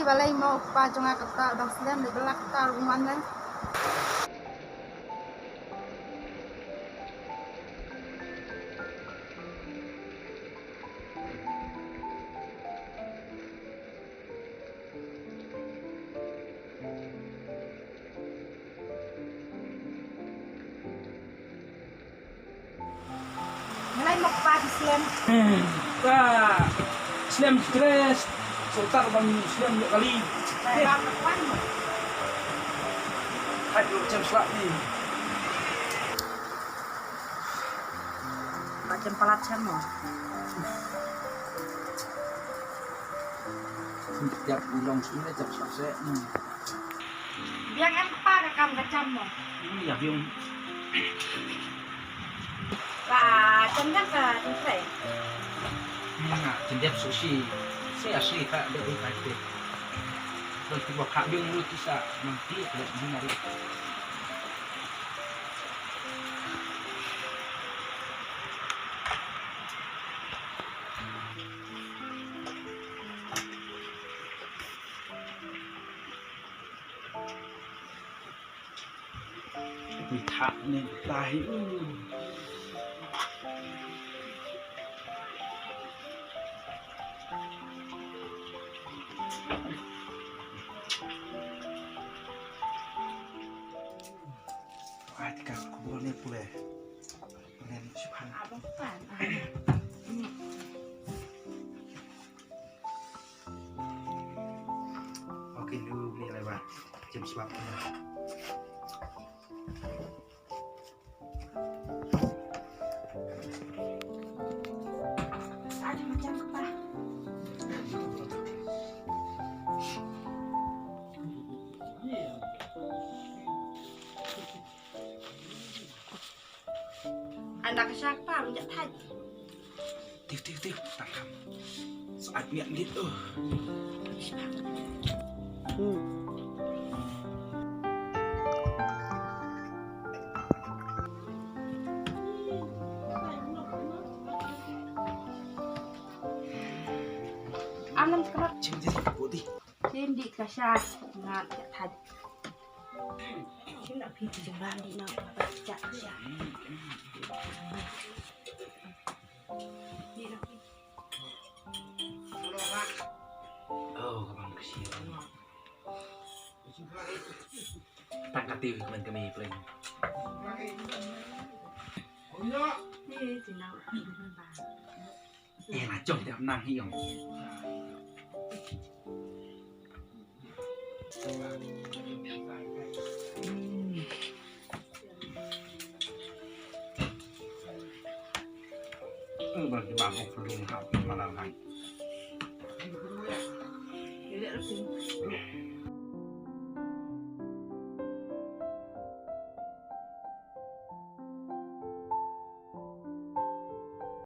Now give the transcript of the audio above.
Balai mau pa jonga kata dong sedang di belak kata rumah nang. Balai mau pa di slam. Slam stress. Sultan bang Muslim kali. Hai dulu macam selak ni. Macam palat sama. Setiap ulang sudah jam selesai ni. Biang empa rekam kacam mo. Ini ya biung. Lah, cendak ke selesai. Setiap sushi. Saya asli tak ada ibadah. Kalau tiba kak biung lu kisah nanti ada menarik. Lihat ni lahir. Ketika kuburannya pula dengan subhan Abang pan. oke dulu beli lewat jam sebabnya Ada macam apa? Anak siapa minyak taj? Tiu takam saat niat gitu. Anam sekarang Cindi putih. Cindi kasar ngat minyak taj. Cina pipi jemban di nak baca kasar. Oh, abang kesian. Tak katil teman kami plan. Ni cina. Lah jom tiap nang hiong. Bagi bangkok perlu hap malam hari. Dili rin.